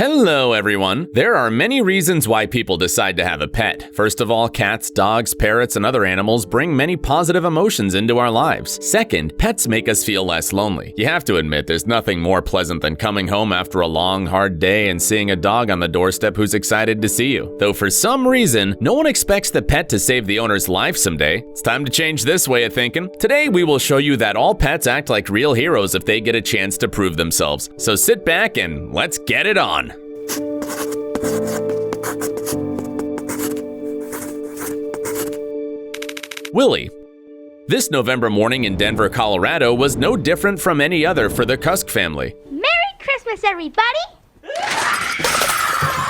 Hello everyone! There are many reasons why people decide to have a pet. First of all, cats, dogs, parrots, and other animals bring many positive emotions into our lives. Second, pets make us feel less lonely. You have to admit, there's nothing more pleasant than coming home after a long, hard day and seeing a dog on the doorstep who's excited to see you. Though for some reason, no one expects the pet to save the owner's life someday. It's time to change this way of thinking. Today, we will show you that all pets act like real heroes if they get a chance to prove themselves. So sit back and let's get it on! Willie. This November morning in Denver, Colorado was no different from any other for the Cusk family. Merry Christmas, everybody!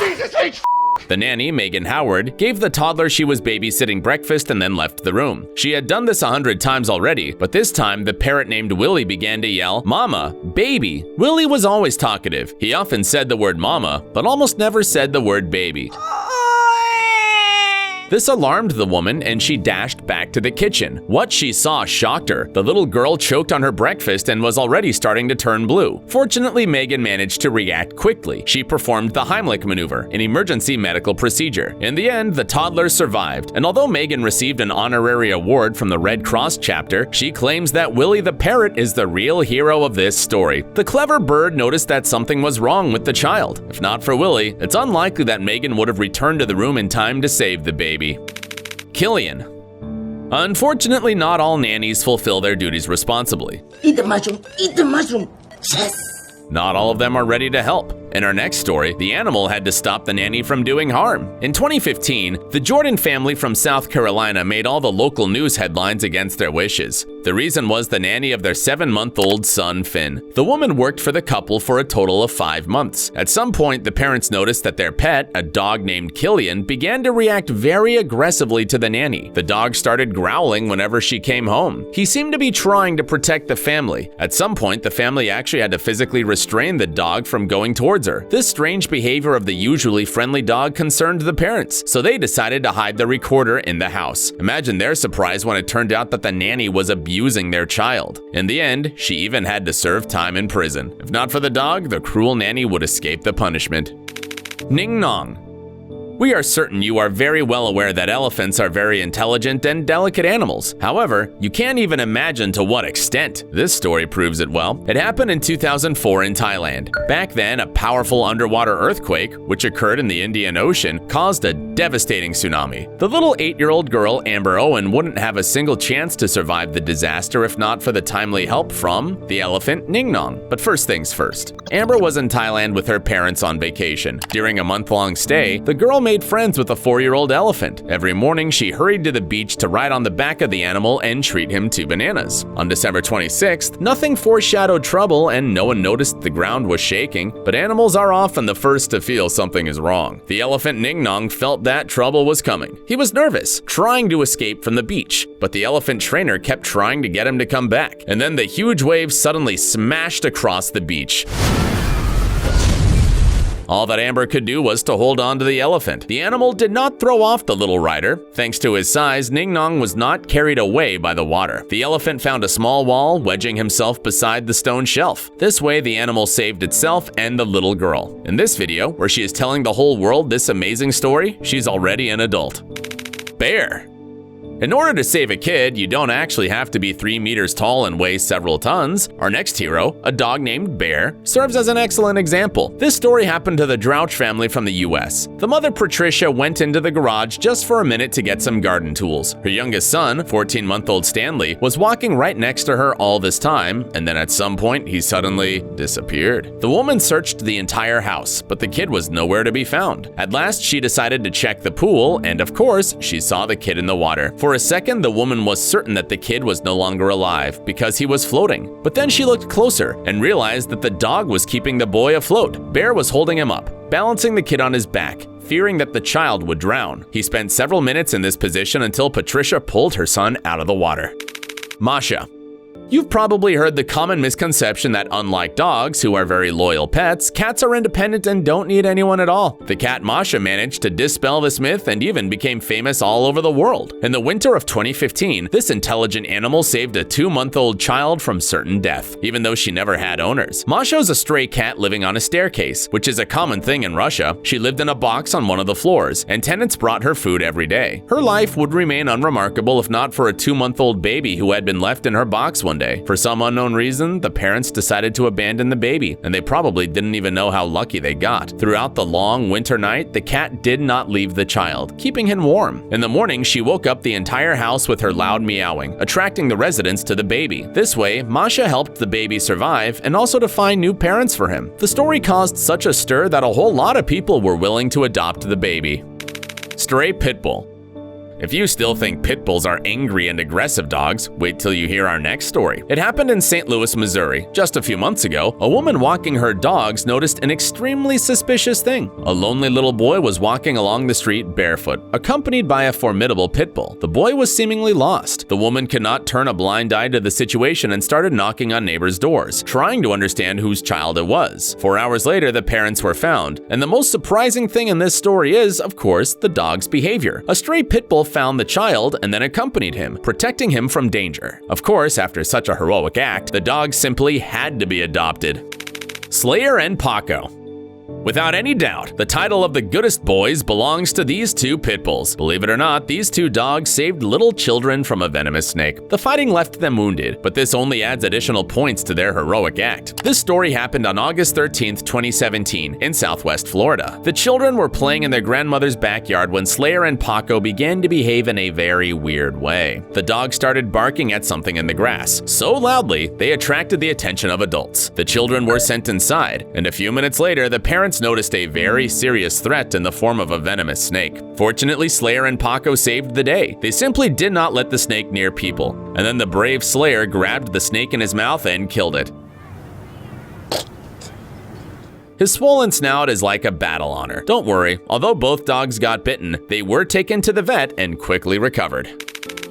Jesus H. The nanny, Megan Howard, gave the toddler she was babysitting breakfast and then left the room. She had done this 100 times already, but this time the parrot named Willie began to yell, "Mama, baby." Willie was always talkative. He often said the word mama, but almost never said the word baby. This alarmed the woman and she dashed back to the kitchen. What she saw shocked her. The little girl choked on her breakfast and was already starting to turn blue. Fortunately, Megan managed to react quickly. She performed the Heimlich maneuver, an emergency medical procedure. In the end, the toddler survived, and although Megan received an honorary award from the Red Cross chapter, she claims that Willie the parrot is the real hero of this story. The clever bird noticed that something was wrong with the child. If not for Willie, it's unlikely that Megan would have returned to the room in time to save the baby. Killian. Unfortunately, not all nannies fulfill their duties responsibly. Eat the mushroom, yes! Not all of them are ready to help. In our next story, the animal had to stop the nanny from doing harm. In 2015, the Jordan family from South Carolina made all the local news headlines against their wishes. The reason was the nanny of their 7-month-old son, Finn. The woman worked for the couple for a total of 5 months. At some point, the parents noticed that their pet, a dog named Killian, began to react very aggressively to the nanny. The dog started growling whenever she came home. He seemed to be trying to protect the family. At some point, the family actually had to physically restrain the dog from going towards her. This strange behavior of the usually friendly dog concerned the parents, so they decided to hide the recorder in the house. Imagine their surprise when it turned out that the nanny was abusing their child. In the end, she even had to serve time in prison. If not for the dog, the cruel nanny would escape the punishment. Ning Nong. We are certain you are very well aware that elephants are very intelligent and delicate animals. However, you can't even imagine to what extent. This story proves it well. It happened in 2004 in Thailand. Back then, a powerful underwater earthquake, which occurred in the Indian Ocean, caused a devastating tsunami. The little 8-year-old girl, Amber Owen, wouldn't have a single chance to survive the disaster if not for the timely help from the elephant Ning Nong. But first things first. Amber was in Thailand with her parents on vacation. During a month-long stay, the girl made friends with a 4-year-old elephant. Every morning, she hurried to the beach to ride on the back of the animal and treat him to bananas. On December 26th, nothing foreshadowed trouble and no one noticed the ground was shaking, but animals are often the first to feel something is wrong. The elephant Ning Nong felt that trouble was coming. He was nervous, trying to escape from the beach, but the elephant trainer kept trying to get him to come back. And then the huge wave suddenly smashed across the beach. All that Amber could do was to hold on to the elephant. The animal did not throw off the little rider. Thanks to his size, Ning Nong was not carried away by the water. The elephant found a small wall, wedging himself beside the stone shelf. This way, the animal saved itself and the little girl. In this video, where she is telling the whole world this amazing story, she's already an adult. Bear. In order to save a kid, you don't actually have to be 3 meters tall and weigh several tons. Our next hero, a dog named Bear, serves as an excellent example. This story happened to the Drouch family from the US. The mother, Patricia, went into the garage just for a minute to get some garden tools. Her youngest son, 14-month-old Stanley, was walking right next to her all this time, and then at some point, he suddenly disappeared. The woman searched the entire house, but the kid was nowhere to be found. At last, she decided to check the pool, and of course, she saw the kid in the water. For a second, the woman was certain that the kid was no longer alive because he was floating. But then she looked closer and realized that the dog was keeping the boy afloat. Bear was holding him up, balancing the kid on his back, fearing that the child would drown. He spent several minutes in this position until Patricia pulled her son out of the water. Masha. You've probably heard the common misconception that unlike dogs, who are very loyal pets, cats are independent and don't need anyone at all. The cat Masha managed to dispel this myth and even became famous all over the world. In the winter of 2015, this intelligent animal saved a 2-month-old child from certain death, even though she never had owners. Masha is a stray cat living on a staircase, which is a common thing in Russia. She lived in a box on one of the floors, and tenants brought her food every day. Her life would remain unremarkable if not for a 2-month-old baby who had been left in her box one day. For some unknown reason, the parents decided to abandon the baby, and they probably didn't even know how lucky they got. Throughout the long winter night, the cat did not leave the child, keeping him warm. In the morning, she woke up the entire house with her loud meowing, attracting the residents to the baby. This way, Masha helped the baby survive and also to find new parents for him. The story caused such a stir that a whole lot of people were willing to adopt the baby. Stray Pitbull. If you still think pit bulls are angry and aggressive dogs, wait till you hear our next story. It happened in St. Louis, Missouri. Just a few months ago, a woman walking her dogs noticed an extremely suspicious thing. A lonely little boy was walking along the street barefoot, accompanied by a formidable pit bull. The boy was seemingly lost. The woman could not turn a blind eye to the situation and started knocking on neighbors' doors, trying to understand whose child it was. 4 hours later, the parents were found. And the most surprising thing in this story is, of course, the dog's behavior. A stray pit bull found the child and then accompanied him, protecting him from danger. Of course, after such a heroic act, the dog simply had to be adopted. Slayer and Paco. Without any doubt, the title of the goodest boys belongs to these two pit bulls. Believe it or not, these two dogs saved little children from a venomous snake. The fighting left them wounded, but this only adds additional points to their heroic act. This story happened on August 13th, 2017, in Southwest Florida. The children were playing in their grandmother's backyard when Slayer and Paco began to behave in a very weird way. The dog started barking at something in the grass so loudly they attracted the attention of adults. The children were sent inside, and a few minutes later, the parents noticed a very serious threat in the form of a venomous snake. Fortunately, Slayer and Paco saved the day. They simply did not let the snake near people, and then the brave Slayer grabbed the snake in his mouth and killed it. His swollen snout is like a battle honor. Don't worry, although both dogs got bitten, they were taken to the vet and quickly recovered.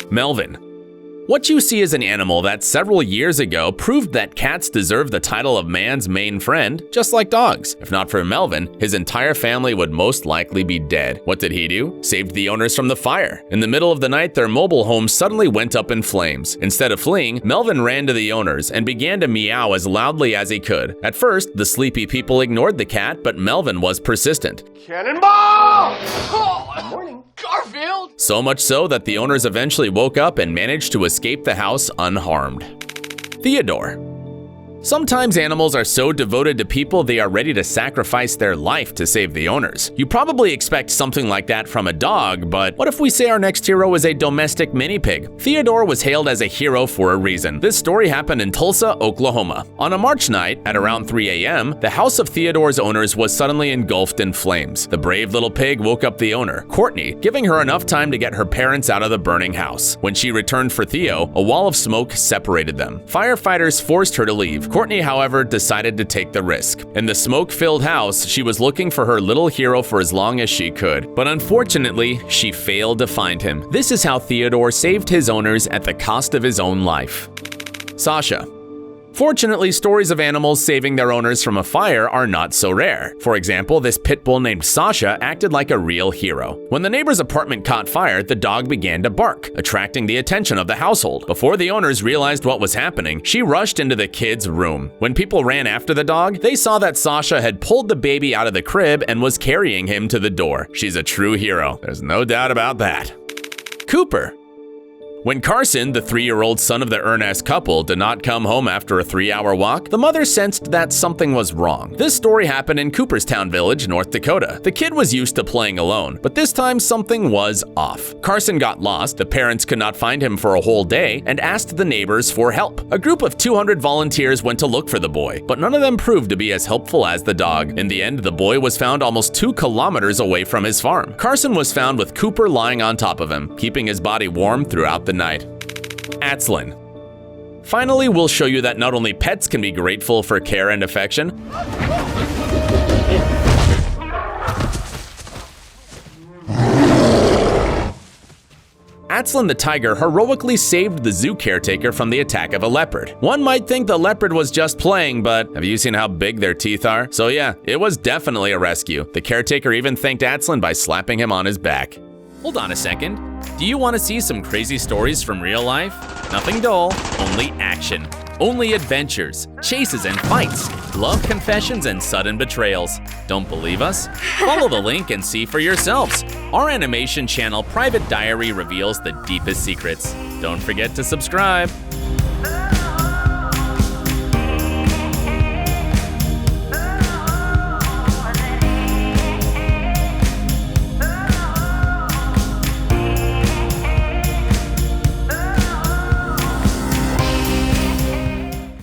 Melvin. What you see is an animal that several years ago proved that cats deserve the title of man's main friend, just like dogs. If not for Melvin, his entire family would most likely be dead. What did he do? Saved the owners from the fire. In the middle of the night, their mobile home suddenly went up in flames. Instead of fleeing, Melvin ran to the owners and began to meow as loudly as he could. At first, the sleepy people ignored the cat, but Melvin was persistent. Cannonball! Good morning. Garfield! So much so that the owners eventually woke up and managed to escape the house unharmed. Theodore. Sometimes animals are so devoted to people they are ready to sacrifice their life to save the owners. You probably expect something like that from a dog, but what if we say our next hero is a domestic mini pig? Theodore was hailed as a hero for a reason. This story happened in Tulsa, Oklahoma. On a March night, at around 3 a.m., the house of Theodore's owners was suddenly engulfed in flames. The brave little pig woke up the owner, Courtney, giving her enough time to get her parents out of the burning house. When she returned for Theo, a wall of smoke separated them. Firefighters forced her to leave. Courtney, however, decided to take the risk. In the smoke-filled house, she was looking for her little hero for as long as she could, but unfortunately, she failed to find him. This is how Theodore saved his owners at the cost of his own life. Sasha. Fortunately, stories of animals saving their owners from a fire are not so rare. For example, this pit bull named Sasha acted like a real hero. When the neighbor's apartment caught fire, the dog began to bark, attracting the attention of the household. Before the owners realized what was happening, she rushed into the kid's room. When people ran after the dog, they saw that Sasha had pulled the baby out of the crib and was carrying him to the door. She's a true hero. There's no doubt about that. Cooper. When Carson, the 3-year-old son of the Ernest couple, did not come home after a 3-hour walk, the mother sensed that something was wrong. This story happened in Cooperstown Village, North Dakota. The kid was used to playing alone, but this time something was off. Carson got lost, the parents could not find him for a whole day, and asked the neighbors for help. A group of 200 volunteers went to look for the boy, but none of them proved to be as helpful as the dog. In the end, the boy was found almost 2 kilometers away from his farm. Carson was found with Cooper lying on top of him, keeping his body warm throughout the night. Aztlan. Finally, we'll show you that not only pets can be grateful for care and affection, Aztlan the tiger heroically saved the zoo caretaker from the attack of a leopard. One might think the leopard was just playing, but have you seen how big their teeth are? So yeah, it was definitely a rescue. The caretaker even thanked Aztlan by slapping him on his back. Hold on a second. Do you want to see some crazy stories from real life? Nothing dull, only action. Only adventures, chases and fights, love confessions and sudden betrayals. Don't believe us? Follow the link and see for yourselves. Our animation channel Private Diary reveals the deepest secrets. Don't forget to subscribe.